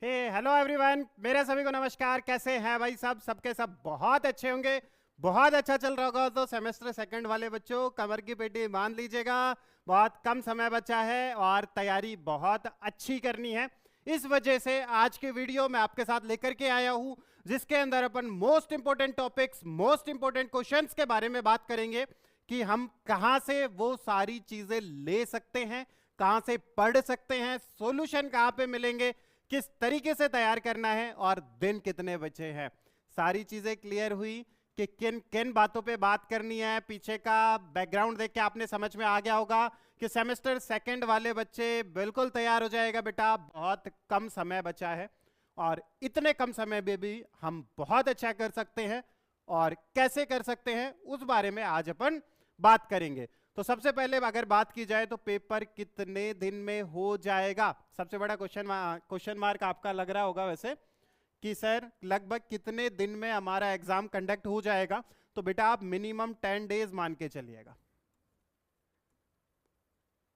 हे hello everyone, मेरे सभी को नमस्कार। कैसे हैं भाई? सबके सब बहुत अच्छे होंगे। बहुत अच्छा चल रहा होगा। तो सेमेस्टर सेकंड वाले बच्चों, कमर की पेटी बांध लीजिएगा। बहुत कम समय बचा है और तैयारी बहुत अच्छी करनी है। इस वजह से आज के वीडियो में आपके साथ लेकर के आया हूं, जिसके अंदर अपन most important topics, most important questions के बारे में बात करेंगे कि हम कहां से वो सारी चीजें ले सकते हैं, कहां से पढ़ सकते हैं, सॉल्यूशन कहां पे मिलेंगे, किस तरीके से तैयार करना है और दिन कितने बचे हैं। सारी चीजें क्लियर हुई कि किन किन बातों पे बात करनी है। पीछे का बैकग्राउंड देख के आपने समझ में आ गया होगा कि सेमेस्टर सेकंड वाले बच्चे बिल्कुल तैयार हो जाएगा बेटा। बहुत कम समय बचा है और इतने कम समय में भी हम बहुत अच्छा कर सकते हैं। और कैसे कर सकते हैं उस बारे में आज अपन बात करेंगे। तो सबसे पहले अगर बात की जाए तो पेपर कितने दिन में हो जाएगा, सबसे बड़ा क्वेश्चन मार्क आपका लग रहा होगा वैसे कि सर लगभग कितने दिन में हमारा एग्जाम कंडक्ट हो जाएगा। तो बेटा आप मिनिमम 10 डेज मान के चलिएगा।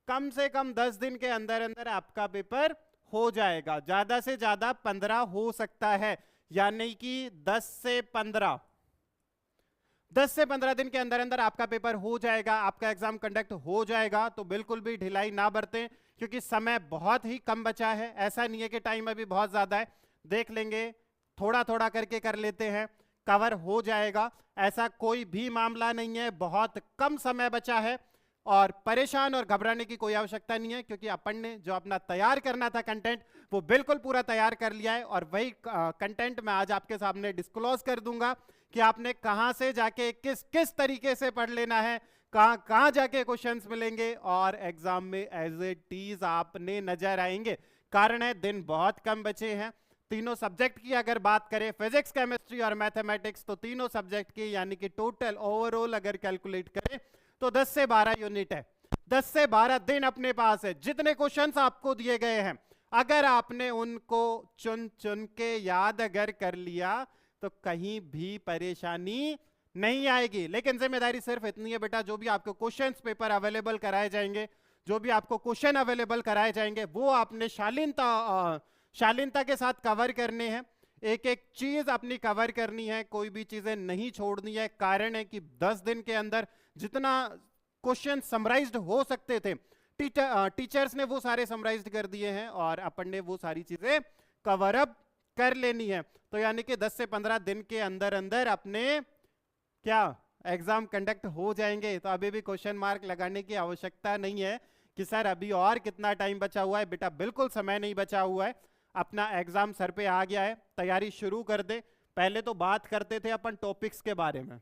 कम से कम 10 दिन के अंदर अंदर आपका पेपर हो जाएगा। ज्यादा से ज्यादा 15 हो सकता है, यानी कि 10 से 15 दिन के अंदर अंदर आपका पेपर हो जाएगा, आपका एग्जाम कंडक्ट हो जाएगा। तो बिल्कुल भी ढिलाई ना बरतें, क्योंकि समय बहुत ही कम बचा है। ऐसा नहीं है कि टाइम अभी बहुत ज्यादा है। देख लेंगे, थोड़ा थोड़ा करके कर लेते हैं, कवर हो जाएगा। ऐसा कोई भी मामला नहीं है, बहुत कम समय बचा है और परेशान और घबराने की कोई आवश्यकता नहीं है, क्योंकि अपन ने जो अपना तैयार करना था कंटेंट, वो बिल्कुल पूरा तैयार कर लिया है। और वही कंटेंट मैं आज आपके सामने डिस्क्लोज कर दूंगा कि आपने कहां से जाके किस किस तरीके से पढ़ लेना है, कहां कहां जाके क्वेश्चंस मिलेंगे और एग्जाम में एज ए टीज आपने नजर आएंगे। कारण है दिन बहुत कम बचे हैं। तीनों सब्जेक्ट की अगर बात करें, फिजिक्स, केमिस्ट्री और मैथमेटिक्स, तो तीनों सब्जेक्ट की यानी कि टोटल ओवरऑल अगर कैलकुलेट करें तो 10 से 12 यूनिट है। 10 से 12 दिन अपने पास है। जितने क्वेश्चंस आपको दिए गए हैं, अगर आपने उनको चुन चुन के याद अगर कर लिया तो कहीं भी परेशानी नहीं आएगी। लेकिन जिम्मेदारी सिर्फ इतनी है बेटा, जो भी आपको क्वेश्चंस पेपर अवेलेबल कराए जाएंगे, जो भी आपको क्वेश्चन अवेलेबल कराए जाएंगे, वो आपने शालीनता के साथ कवर करने हैं। एक एक चीज अपनी कवर करनी है, कोई भी चीजें नहीं छोड़नी है। कारण है कि 10 दिन के अंदर जितना क्वेश्चन समराइज्ड हो सकते थे, टीचर्स ने वो सारे समराइज्ड कर दिए हैं और अपन ने वो सारी चीजें कवर अप कर लेनी है। तो यानी कि 10 से 15 दिन के अंदर अंदर अपने क्या एग्जाम कंडक्ट हो जाएंगे। तो अभी भी क्वेश्चन मार्क लगाने की आवश्यकता नहीं है कि सर अभी और कितना टाइम बचा हुआ है। बेटा बिल्कुल समय नहीं बचा हुआ है, अपना एग्जाम सर पे आ गया है। तैयारी शुरू कर दे। पहले तो बात करते थे अपन टॉपिक्स के बारे में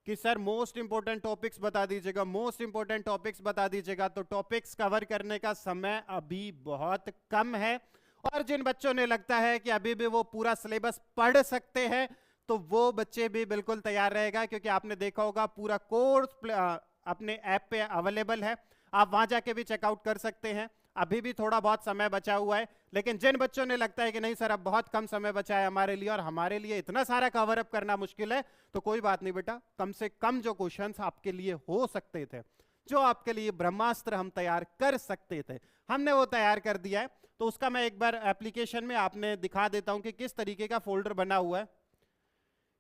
कि सर मोस्ट इंपोर्टेंट टॉपिक्स बता दीजिएगा, मोस्ट इंपोर्टेंट टॉपिक्स बता दीजिएगा। तो टॉपिक्स कवर करने का समय अभी बहुत कम है। और जिन बच्चों ने लगता है कि अभी भी वो पूरा सिलेबस पढ़ सकते हैं, तो वो बच्चे भी बिल्कुल तैयार रहेगा, क्योंकि आपने देखा होगा पूरा कोर्स अपने ऐप पे अवेलेबल है। आप वहां जाके भी चेकआउट कर सकते हैं। अभी भी थोड़ा बहुत समय बचा हुआ है। लेकिन जिन बच्चों ने लगता है कि नहीं सर अब बहुत कम समय बचा है हमारे लिए और हमारे लिए इतना सारा कवर अप करना मुश्किल है, तो कोई बात नहीं बेटा, कम से कम जो क्वेश्चंस आपके लिए हो सकते थे, जो आपके लिए ब्रह्मास्त्र हम तैयार कर सकते थे, हमने वो तैयार कर दिया है। तो उसका मैं एक बार एप्लीकेशन में आपने दिखा देता हूं कि किस तरीके का फोल्डर बना हुआ है।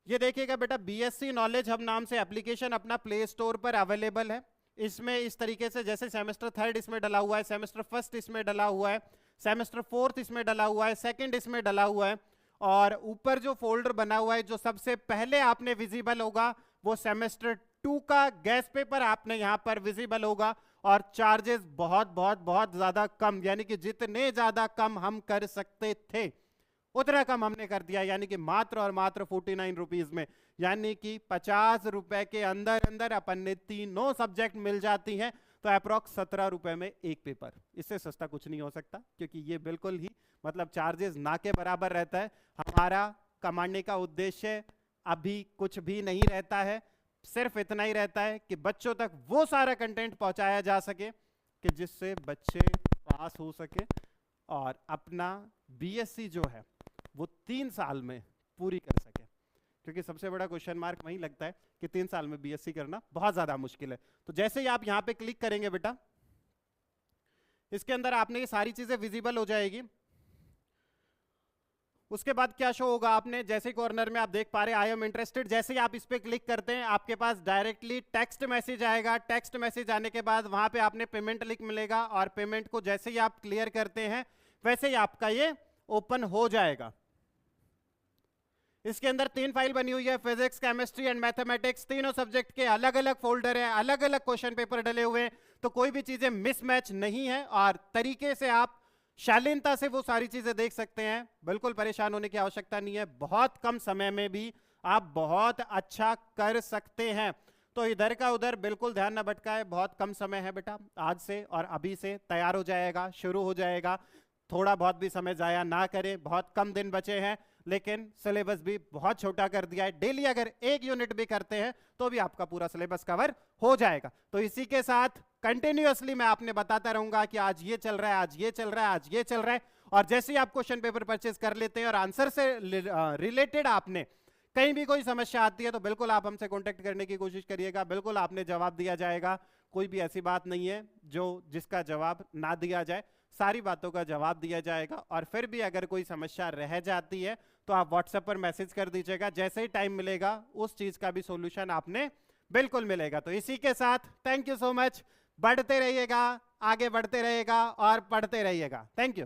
ये देखिएगा बेटा, बीएससी नॉलेज हब नाम से एप्लीकेशन अपना प्ले स्टोर पर अवेलेबल है। इसमें इस तरीके से जैसे सेमेस्टर थर्ड इसमें डला हुआ है, सेमेस्टर फर्स्ट इसमें डला हुआ है, सेमेस्टर फोर्थ इसमें डला हुआ है, सेकंड इसमें डला हुआ है। और ऊपर जो फोल्डर बना हुआ है, जो सबसे पहले आपने विजिबल होगा, वो सेमेस्टर 2 का गैस पेपर आपने यहां पर विजिबल होगा। और चार्जेस बहुत बहुत बहुत ज्यादा कम, यानी कि जितने ज्यादा कम हम कर सकते थे उतना कम हमने कर दिया, यानी कि मात्र और मात्र 49 रुपीज में, यानी कि 50 रुपए के अंदर अंदर अपन ने तीनों सब्जेक्ट मिल जाती हैं। तो अप्रोक्स 17 रुपए में एक पेपर, इससे सस्ता कुछ नहीं हो सकता, क्योंकि ये बिल्कुल ही मतलब चार्जेस ना के बराबर रहता है। हमारा कमाने का उद्देश्य अभी कुछ भी नहीं रहता है, सिर्फ इतना ही रहता है कि बच्चों तक वो सारा कंटेंट पहुंचाया जा सके कि जिससे बच्चे पास हो सके और अपना बीएससी जो है वो 3 साल में पूरी कर सके। क्योंकि सबसे बड़ा क्वेश्चन मार्क वहीं लगता है कि 3 साल में बीएससी करना बहुत ज्यादा मुश्किल है। तो जैसे ही आप यहां पे क्लिक करेंगे बेटा, इसके अंदर आपने ये सारी चीजें विजिबल हो जाएगी। उसके बाद क्या शो होगा, आपने जैसे कॉर्नर में आप देख पा रहे हैं आई एम इंटरेस्टेड, जैसे ही आप इस पे क्लिक करते हैं आपके पास डायरेक्टली टेक्स्ट मैसेज आएगा। टेक्स्ट मैसेज आने के बाद वहां पे आपने पेमेंट लिंक मिलेगा और पेमेंट को जैसे ही आप क्लियर करते हैं वैसे ही आपका ये ओपन हो जाएगा। इसके अंदर 3 फाइल बनी हुई है, फिजिक्स, केमिस्ट्री एंड मैथमेटिक्स। तीनों सब्जेक्ट के अलग अलग फोल्डर है, अलग अलग क्वेश्चन पेपर डले हुए हैं, तो कोई भी चीजें मिसमैच नहीं है और तरीके से आप शालीनता से वो सारी चीजें देख सकते हैं। बिल्कुल परेशान होने की आवश्यकता नहीं है, बहुत कम समय में भी आप बहुत अच्छा कर सकते हैं। तो इधर का उधर बिल्कुल ध्यान न भटकाए, बहुत कम समय है बेटा, आज से और अभी से तैयार हो जाएगा, शुरू हो जाएगा। थोड़ा बहुत भी समय जाया ना करें, बहुत कम दिन बचे हैं, लेकिन सिलेबस भी बहुत छोटा कर दिया है। डेली अगर 1 यूनिट भी करते हैं तो भी आपका पूरा सिलेबस कवर हो जाएगा। तो इसी के साथ कंटिन्यूअसली मैं आपने बताता रहूंगा कि आज ये चल रहा है, आज ये चल रहा है, आज ये चल रहा है। और जैसे ही आप क्वेश्चन पेपर परचेज कर लेते हैं और आंसर से रिलेटेड आपने कहीं भी कोई समस्या आती है तो बिल्कुल आप हमसे कांटेक्ट करने की कोशिश करिएगा, बिल्कुल आपने जवाब दिया जाएगा। कोई भी ऐसी बात नहीं है जिसका जवाब ना दिया जाए, सारी बातों का जवाब दिया जाएगा। और फिर भी अगर कोई समस्या रह जाती है तो आप व्हाट्सएप पर मैसेज कर दीजिएगा, जैसे ही टाइम मिलेगा उस चीज का भी सॉल्यूशन आपने बिल्कुल मिलेगा। तो इसी के साथ थैंक यू सो मच, बढ़ते रहिएगा, आगे बढ़ते रहिएगा और पढ़ते रहिएगा। Thank you.